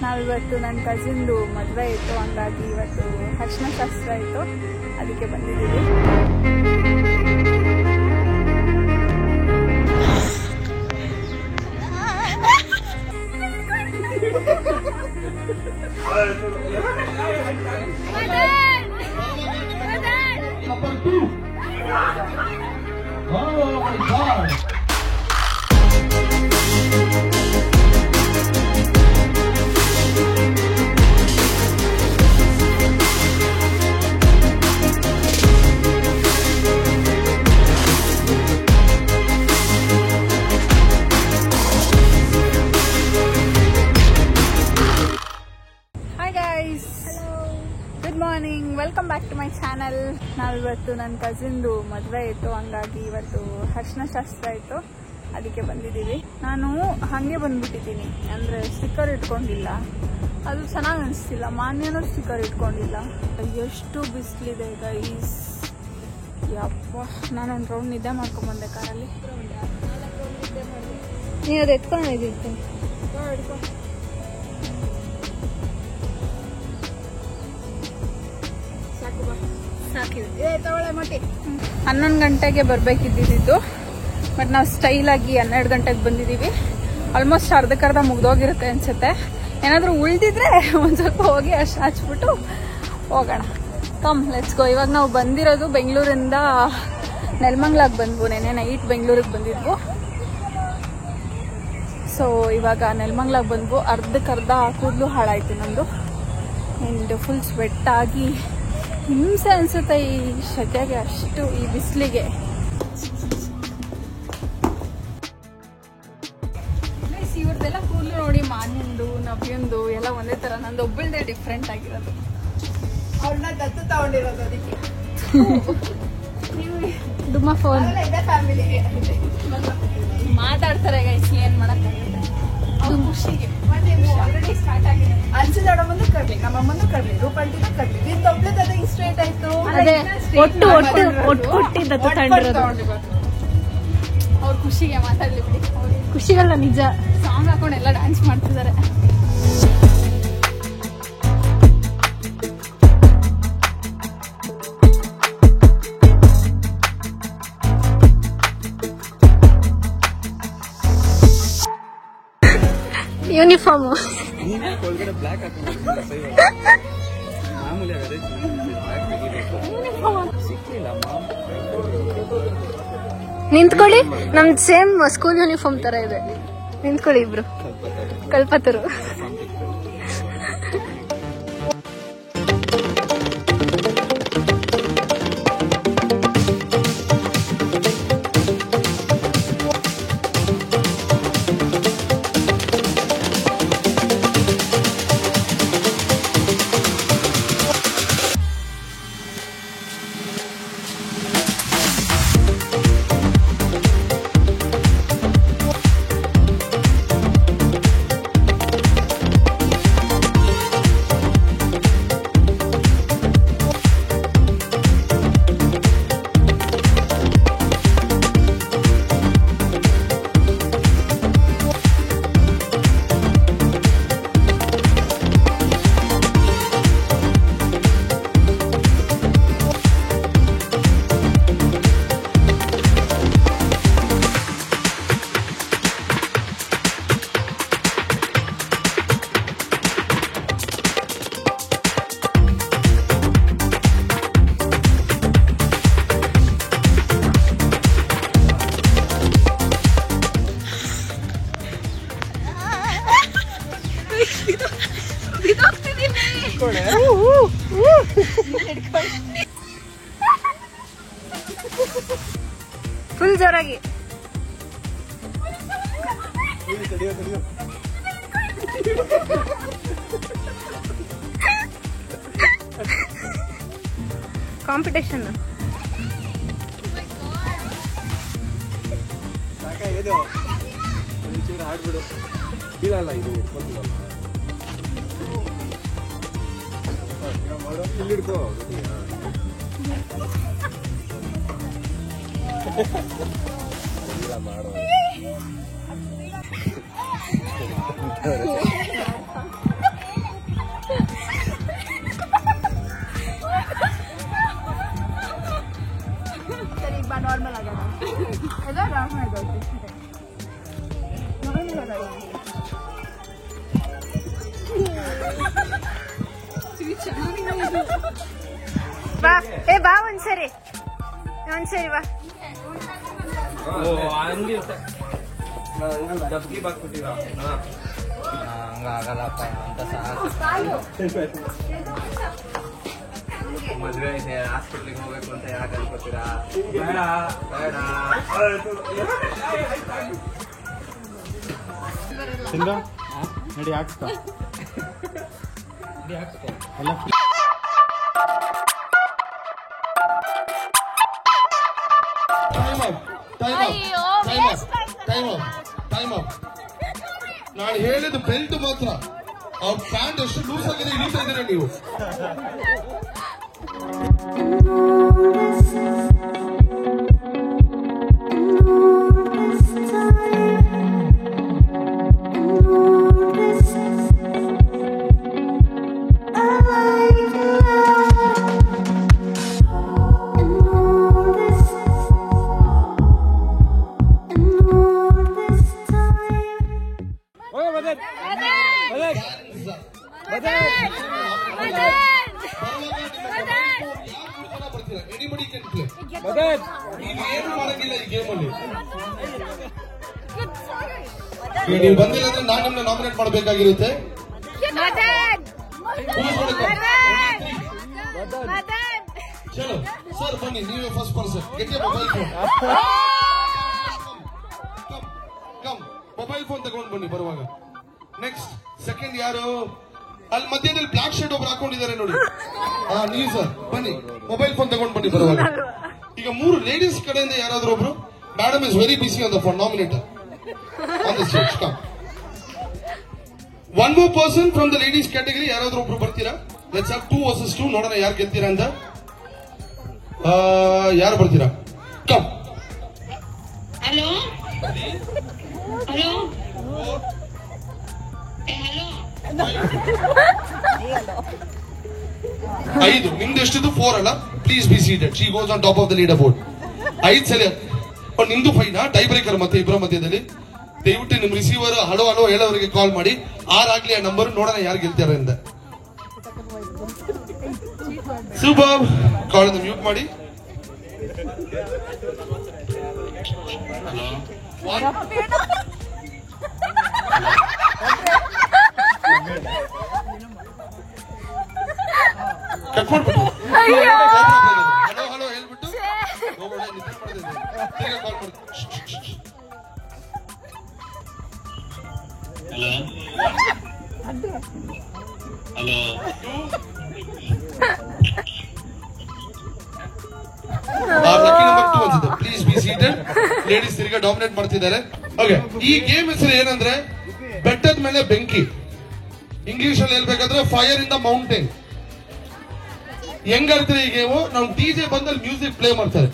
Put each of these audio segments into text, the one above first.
ನಾವಿವತ್ತು ನನ್ನ ಕಸಿನ್ದು ಮದುವೆ ಇತ್ತು, ಹಂಗಾಗಿ ಇವತ್ತು ಅರಿಶಿನ ಶಾಸ್ತ್ರ ಇತ್ತು, ಅದಕ್ಕೆ ಬಂದಿದ್ದೀವಿ. Good morning, welcome back to my channel. ನಾವಿವತ್ತು ನನ್ನ ಕಸಿನ್ದು ಮದುವೆ ಇತ್ತು, ಹಂಗಾಗಿ ಇವತ್ತು ಅರಿಶಿನ ಶಾಸ್ತ್ರ ಇತ್ತು, ಅದಕ್ಕೆ ಬಂದಿದ್ದೀವಿ. ನಾನು ಹಾಗೆ ಬಂದ್ಬಿಟ್ಟಿದ್ದೀನಿ, ಅಂದರೆ ಸ್ಟಿಕ್ಕರ್ ಇಟ್ಕೊಂಡಿಲ್ಲ, ಅದು ಚೆನ್ನಾಗಿ ಅನಿಸ್ತಿಲ್ಲ. ಮಾನ್ಯನೂ ಸ್ಟಿಕ್ಕರ್ ಇಟ್ಕೊಂಡಿಲ್ಲ. ಎಷ್ಟು ಬಿಸಿಲಿದೆ ಗೈಸ್, ಯಪ್ಪ. ನಾನೊಂದು ರೌಂಡ್ ನಿದ್ದೆ ಮಾಡ್ಕೊಂಡ್ಬಂದೆ ಕಾರಲ್ಲಿ. ನೀವು ಅದು ಎತ್ಕೊಂಡಿದ್ದಿತ್ತು. ಸಾಕಿದೆ 11 ಗಂಟೆಗೆ ಬರ್ಬೇಕಿದ್ದಿದ್ದು, ಬಟ್ ನಾವು ಸ್ಟೈಲ್ ಆಗಿ 12 ಗಂಟೆಗೆ ಬಂದಿದ್ದೀವಿ. ಆಲ್ಮೋಸ್ಟ್ ಅರ್ಧಕ್ಕರ್ಧ ಮುಗ್ದೋಗಿರುತ್ತೆ ಅನ್ಸುತ್ತೆ. ಏನಾದರೂ ಉಳಿದಿದ್ರೆ ಒಂದು ಸ್ವಲ್ಪ ಹೋಗಿ ಅಷ್ಟು ಹಚ್ಬಿಟ್ಟು ಹೋಗೋಣ. Come let's go. ಇವಾಗ ನಾವು ಬಂದಿರೋದು ಬೆಂಗಳೂರಿಂದ ನೆಲಮಂಗ್ಲಾಗ್ ಬಂದ್ವು. ನೆನ್ನೆ ನೈಟ್ ಬೆಂಗಳೂರಿಗೆ ಬಂದಿದ್ವು. ಸೊ ಇವಾಗ ನೆಲಮಂಗ್ಲಾಗ್ ಬಂದ್ವು. ಅರ್ಧಕ್ಕರ್ಧ ಕೂದಲು ಹಾಳಾಯ್ತು ನಮ್ಮದು. ಆ್ಯಂಡ್ ಫುಲ್ ಸ್ವೆಟ್ ಆಗಿ ಹಿಂಸೆ ಅನ್ಸುತ್ತೆ ಈ ಶೆಕೆಗೆ, ಅಷ್ಟು ಈ ಬಿಸಿಲಿಗೆ. ಇವ್ರದ್ದೆಲ್ಲ ಕೂದಲು ನೋಡಿ, ಮಾನ್ಯಂದು ನವ್ಯಂದು ಎಲ್ಲ ಒಂದೇ ತರ, ನಂದು ಒಬ್ಬಳದೇ ಡಿಫ್ರೆಂಟ್ ಆಗಿರೋದು. ಅವ್ಳನ್ನ ದತ್ತು ತಗೊಂಡಿರೋದು. ಅದಕ್ಕೆ ಡುಮ್ಮ ಫೋನ್ ಮಾತಾಡ್ತಾರೆ ಗೈಸ್, ಏನ್ ಮಾಡಕ್ಕಾಗುತ್ತೆ. ಖುಷಿಗೆ ಆಲ್ರೆಡಿ ಸ್ಟಾರ್ಟ್ ಆಗಿದೆ. ಅನ್ಸಿದಾಡ ಮುಂದೆ ಕರ್ಲಿ, ನಮ್ಮಮ್ಮಂದು ಕರ್ಲಿ, ರೂಪಾಂಟಿನ ಕರ್ಲಿ, ನಿಂದ ಒಬ್ಳದ ಇನ್ಸ್ಟ್ರೇಟ್ ಆಯ್ತು. ಅವ್ರ ಖುಷಿಗೆ ಮಾತಾಡ್ಲಿ ಬಿಡಿ. ಖುಷಿಗಲ್ಲ, ನಿಜ. ಸಾಂಗ್ ಹಾಕೊಂಡು ಎಲ್ಲ ಡ್ಯಾನ್ಸ್ ಮಾಡ್ತಿದ್ದಾರೆ. ಯೂನಿಫಾರ್ಮ್ ನಿಂತ್ಕೊಳ್ಳಿ. ನಮ್ದು ಸೇಮ್ ಸ್ಕೂಲ್ ಯೂನಿಫಾರ್ಮ್ ತರ ಇದೆ. ನಿಂತ್ಕೊಳ್ಳಿ ಇಬ್ರು. ಕಲ್ಪತರು. ಫುಲ್ ಜೋರಾಗಿ. ಕಾಂಪಿಟೇಷನ್ ಹಾಡ್ಬಿಡು. ಇಲ್ಲಲ್ಲ ಇದು ಇಲ್ಲಿಡ್ಕೋ. ಬಾ ಬಾ ಒಂದ್ಸರಿ ಬಾ. ಡಬ್ಗಿ ಬಾಕ್ಬಿಟ್ಟಿರ ಹಂಗಾಗಲ್ಲಪ್ಪ ಅಂತ ಮದ್ವೆ ಇದೆ ಹಾಸ್ಪಿಟ್ಲಿಗೆ ಹೋಗ್ಬೇಕು ಅಂತ ಯಾಕೆ ಅನ್ಕೋತೀರಾ? ಬೇಡ ಬೇಡ. ಚಂದ್ರ ನಡಿ ಹಾಕ್ಸ್ತಾ ಎಲ್ಲ ನಾನು ಹೇಳಿದ ಬೆಲ್ಟ್ ಮಾತ್ರ. ಅವ್ರ ಪ್ಯಾಂಟ್ ಎಷ್ಟು ಲೂಸ್ ಆಗಿದೆ ಇಳಿತಾ ಇದ್ದೀರಾ ನೀವು. ಏನು ಮಾಡಂಗಿಲ್ಲ ಈ ಗೇಮ್ ಅಲ್ಲಿ. ನೀವು ಬಂದಿಲ್ಲ ಅಂದ್ರೆ ನಾನು ನಿಮ್ಮನ್ನ ನಾಮಿನೇಟ್ ಮಾಡಬೇಕಾಗಿರುತ್ತೆ. ಚಲೋ ಸರ್ ಬನ್ನಿ, ನೀವೇ first person. Get mobile phone. Mobile phone ತಗೊಂಡು ಬನ್ನಿ ಬರುವಾಗ. ನೆಕ್ಸ್ಟ್ ಸೆಕೆಂಡ್ ಯಾರು? ಅಲ್ಲಿ ಮಧ್ಯದಲ್ಲಿ ಬ್ಲಾಕ್ ಶರ್ಟ್ ಒಬ್ರು ಹಾಕೊಂಡಿದ್ದಾರೆ ನೋಡಿ. ನೀವು ಸರ್ ಬನ್ನಿ, ಮೊಬೈಲ್ ಫೋನ್ ತಗೊಂಡು ಬನ್ನಿ ಬರುವಾಗ. ಈಗ 3 ಲೇಡೀಸ್ ಕಡೆಯಿಂದ ಯಾರಾದ್ರೂ ಒಬ್ರು. Madam is very busy on the phone. Nominator on the stage. Come. 1 more person from the ladies category. ಯಾರಾದ್ರೂ ಒಬ್ರು ಬರ್ತೀರಾ? Let's have 2 versus 2. ನೋಡೋಣ ಯಾರು ಗೆಲ್ತೀರಾ ಅಂತ. ಯಾರು ಬರ್ತೀರಾ? ಕಮ್. ಹಲೋ ಹಲೋ ಐದು ನಿಮ್ದು ಎಷ್ಟಿದ್ದು? 4 ಅಲ್ಲ? Please be seated. She goes on top of the leader board. 5 ಸಲ ನಿಮ್ದು ಫೈನಾ? ಟೈ ಬ್ರೇಕರ್ ಮತ್ತೆ ಇಬ್ಬರ ಮಧ್ಯದಲ್ಲಿ. ದಯವಿಟ್ಟು ನಿಮ್ ರಿಸೀವರ್ ಹಲೋ ಹಲೋ ಹೇಳೋರಿಗೆ ಕಾಲ್ ಮಾಡಿ. 6 ಆಗ್ಲಿ ಆ ನಂಬರ್. ನೋಡೋಣ ಯಾರು ಗೆಲ್ತಾರೆ ಅಂತ. ಸೂಪರ್. ಕಾಲ್ ಮ್ಯೂಟ್ ಮಾಡಿ. ಕಟ್ ಮಾಡ್ಬಿಟ್ಟು ಹಲೋ ಹಲೋ ಹೇಳ್ಬಿಟ್ಟು ನಿದ್ರೆ ಮಾಡ್ತಿದ್ದೆ. ತಿರ್ಗಾ ಕಾಲ್ ಮಾಡ್ತೀನಿ. ಹಲೋ ಹಲೋ ಲಕ್ಕಿ ನಂಬರ್ 2 ಅನ್ಸುತ್ತೆ. Please be seated. ಲೇಡೀಸ್ ತಿರ್ಗಾ ಡಾಮಿನೇಟ್ ಮಾಡ್ತಿದ್ದಾರೆ. ಓಕೆ, ಈ ಗೇಮ್ ಹೆಸರು ಏನಂದ್ರೆ ಬೆಟ್ಟದ ಮೇಲೆ ಬೆಂಕಿ. ಇಂಗ್ಲಿಷ್ ಅಲ್ಲಿ ಹೇಳ್ಬೇಕಾದ್ರೆ ಫೈರ್ ಇನ್ ದ ಮೌಂಟೇನ್. ಹೆಂಗಾಡ್ತೀರಿ ಈ ಗೇಮು? ನಾವು ಡಿಜೆ ಬಂದಲ್ಲಿ ಮ್ಯೂಸಿಕ್ ಪ್ಲೇ ಮಾಡ್ತಾರೆ.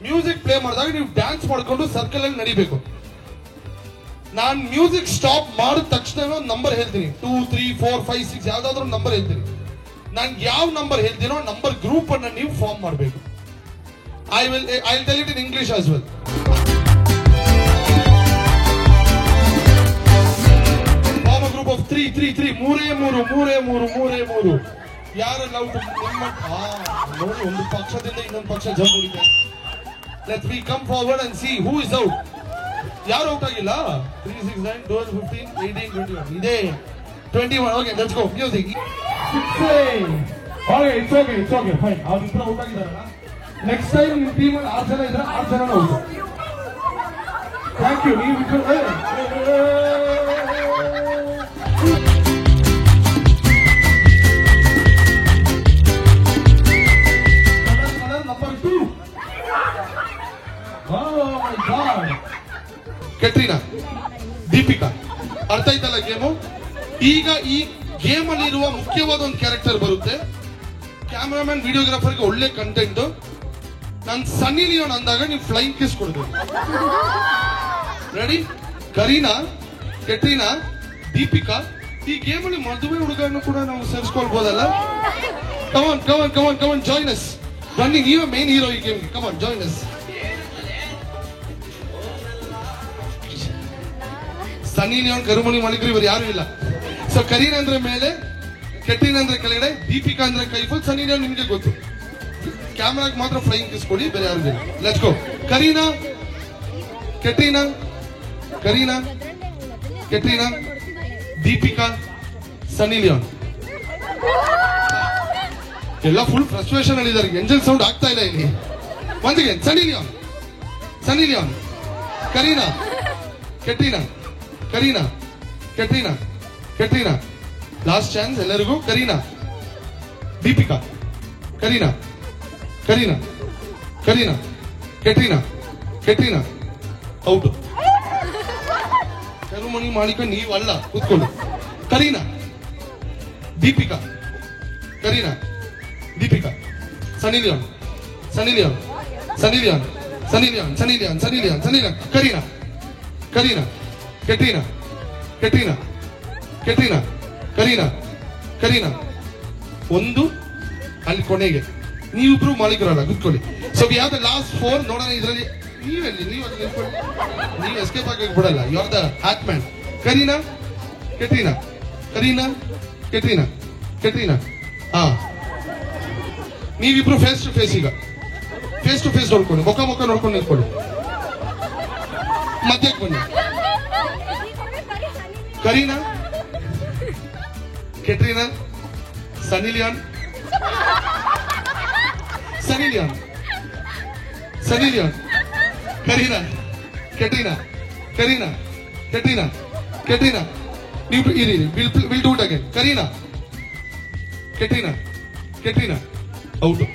ಮ್ಯೂಸಿಕ್ ಪ್ಲೇ ಮಾಡಿದಾಗ ನೀವು ಡ್ಯಾನ್ಸ್ ಮಾಡ್ಕೊಂಡು ಸರ್ಕಲ್ ಅಲ್ಲಿ ನಡಿಬೇಕು. ನಾನು ಮ್ಯೂಸಿಕ್ ಸ್ಟಾಪ್ ಮಾಡಿದ ತಕ್ಷಣ ಒಂದು ನಂಬರ್ ಹೇಳ್ತೀನಿ. 2, 3, 4, 5, 6 ಯಾವ್ದಾದ್ರು ನಂಬರ್ ಹೇಳ್ತೀನಿ. ನಾನು ಯಾವ ನಂಬರ್ ಹೇಳ್ತೀನೋ ನಂಬರ್ ಗ್ರೂಪ್ ಅನ್ನ ನೀವು ಫಾರ್ಮ್ ಮಾಡಬೇಕು. I will tell it in English as well. Form a group of 3, 3, 3. 3 ಯಾರು ಲವ್ ನೋಡಿ, ಒಂದು ಪಕ್ಷದಿಂದ ಇನ್ನೊಂದು ಪಕ್ಷ ಜಂಪ್ ಹೊಡಿದೆ. Let's we come forward and see who is out. ಯಾರು ಔಟ್ ಆಗಿಲ್ಲ? 3, 6, 9, 12, 15, 18, 21. ಇದೇ 21. Okay, let's go. Music. It's okay fine. ಅವ್ರಿಬ್ರು ಔಟ್ ಆಗಿದಾರಲ್ಲ. ನೆಕ್ಸ್ಟ್ ಟೈಮ್ ನಿಮ್ಮ ಟೀಮ್ ಅಲ್ಲಿ 6 ಜನ ಇದ್ರೆ 6 ಜನ ಔಟ್. Thank you. ನೀವು ನಂಬರ್ 2. ಕೆಟ್ರಿನಾ, ದೀಪಿಕಾ. ಅರ್ಥ ಆಯ್ತಲ್ಲ ಗೇಮು? ಈಗ ಈ ಗೇಮ್ ಅಲ್ಲಿ ಇರುವ ಮುಖ್ಯವಾದ ಒಂದು ಕ್ಯಾರೆಕ್ಟರ್ ಬರುತ್ತೆ. ಕ್ಯಾಮರಾಮನ್ ವಿಡಿಯೋಗ್ರಾಫರ್ಗೆ ಒಳ್ಳೆ ಕಂಟೆಂಟ್. ನಾನು ಸನ್ನಿ ಲಿಯೋನ್ ಅಂದಾಗ ನೀವು ಫ್ಲೈಂಗ್ ಕಿಸ್ ಕೊಡ್ಬೇಕು. ರೆಡಿ? ಕರೀನಾ, ಕೆಟ್ರಿನಾ, ದೀಪಿಕಾ. ಈ ಗೇಮ್ ಅಲ್ಲಿ ಮದುವೆ ಹುಡುಗನ್ನು ಕೂಡ ನಾವು ಸೇರಿಸ್ಕೊಳ್ಬಹುದಲ್ಲ? ಕಮಾನ್ ಜಾಯ್ನ್ ಅಸ್. ಬನ್ನಿ, ನೀವೇ ಮೇನ್ ಹೀರೋ ಈ ಗೇಮ್ಗೆ. ಕಮಾನ್ ಜಾಯ್ನ್ ಅಸ್. ಸನ್ನಿ ಲಿಯೋನ್, ಕರುಮಣಿ ಮಾಲೀಕರು ಇವರು ಯಾರು ಇಲ್ಲ. ಸೊ ಕರೀನಾ ಅಂದ್ರೆ ಮೇಲೆ, ಕೆಟ್ರಿನಾ ಅಂದ್ರೆ ಕೆಳಗಡೆ, ದೀಪಿಕಾ ಅಂದ್ರೆ ಕೈ ಫುಲ್, ಸನ್ನಿ ಲಿಯೋನ್ ನಿಮ್ಗೆ ಗೊತ್ತು. ಕ್ಯಾಮ್ರಾಗ್ ಮಾತ್ರ ಫ್ಲೈಯಿಂಗ್ ಕಿಸ್ ಕೊಡಿ, ಬೇರೆ ಯಾರಿಗೂ. Let's go. ಕರೀನಾ, ಕೆಟ್ರಿನಾ, ಕರೀನಾ, ಕೆಟ್ರಿನಾ, ದೀಪಿಕಾ, ಸನ್ನಿ ಲಿಯೋನ್. ಎಲ್ಲ ಫುಲ್ ಫ್ರಸ್ಟ್ರೇಷನ್ ಅಲ್ಲಿ ಇದ್ದಾರೆ. ಎಂಜಲ್ ಸೌಂಡ್ ಆಗ್ತಾ ಇಲ್ಲ ಇಲ್ಲಿ. ಒಂದಿಗೆ ಸನ್ನಿ ಲಿಯೋನ್, ಸನ್ನಿ ಲಿಯೋನ್, ಕರೀನಾ, ಕೆಟ್ರಿನಾ, ಕರೀನಾ, ಕೆಟ್ರಿನಾ, ಕೆಟ್ರಿನಾ. ಲಾಸ್ಟ್ ಚಾನ್ಸ್ ಎಲ್ಲರಿಗೂ. ಕರೀನಾ, ದೀಪಿಕಾ, ಕರೀನಾ, ಕರೀನಾ, ಕರೀನಾ, ಕೆಟ್ರಿನಾ, ಕೆಟ್ರಿನಾ. ಔಟ್. ಸೆರೆಮನಿ ಮಾಡಿಕೊಂಡು ನೀವಲ್ಲ, ಕೂತ್ಕೊಳ್ಳಿ. ಕರೀನಾ, ದೀಪಿಕಾ, ಕರೀನಾ, ದೀಪಿಕಾ, ಸನ್ನಿ ಲಿಯೋನ್, ಸನ್ನಿ ಲಿಯೋನ್, ಸನ್ನಿ ಲಿಯೋನ್, ಸನ್ನಿ ಲಿಯೋನ್, ಸನ್ನಿ ಲಿಯೋನ್, ಸನ್ನಿ ಲಿಯೋನ್, ಸನ್ನಿ ಲಿಯೋನ್, ಕರೀನಾ, ಕರೀನಾ, ಕೆಟ್ರಿನಾ, ಕೆಟ್ರಿನಾ, ಕೆಟ್ರಿನಾ, ಕರೀನಾ, ಕರೀನಾ. ಒಂದು ಅಲ್ಲಿ ಕೊನೆಗೆ ನೀವಿಬ್ರು ಮಾಲೀಕರಲ್ಲ, ಕೂತ್ಕೊಳ್ಳಿ. So we have the last 4. ನೋಡೋಣ ಇದರಲ್ಲಿ ನೀವೆಲ್ಲಿ, ನೀವು ಅಲ್ಲಿ ನಿಂತ್ಕೊಳ್ಳಿ. ನೀವು ಎಸ್ಕೇಪ್ ಆಗಕ್ಕೆ ಬಿಡಲ್ಲ. You are the hat man. Kareena, Katrina, Kareena, Katrina, Katrina. ಹಾ, ನೀವಿಬ್ರು ಫೇಸ್ ಟು ಫೇಸ್. ಈಗ ಫೇಸ್ ಟು ಫೇಸ್ ನೋಡ್ಕೊಂಡು, ಮುಖ ಮುಖ ನೋಡ್ಕೊಂಡು ನಿಂತ್ಕೊಳ್ಳಿ. ಮಧ್ಯಕ್ಕೆ ಬನ್ನಿ. ಕರೀನಾ, ಕೆಟ್ರಿನಾ, ಸನ್ನಿ ಲಿಯೋನ್, ಸನ್ನಿ ಲಿಯೋನ್, ಸನ್ನಿ ಲಿಯೋನ್, ಕರೀನಾ, ಕೆಟ್ರಿನಾ, ಕರೀನಾ, ಕೆಟ್ರಿನಾ, ಕೆಟ್ರಿನಾ. ನೀವು ಇರಿ, will do it again. Kareena, Katrina, Katrina. Out.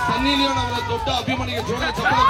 Sunny Leone ಅವರ ದೊಡ್ಡ ಅಭಿಮಾನಿಗೆ ಜೋರ ಚಪ್ಪಾಳೆ.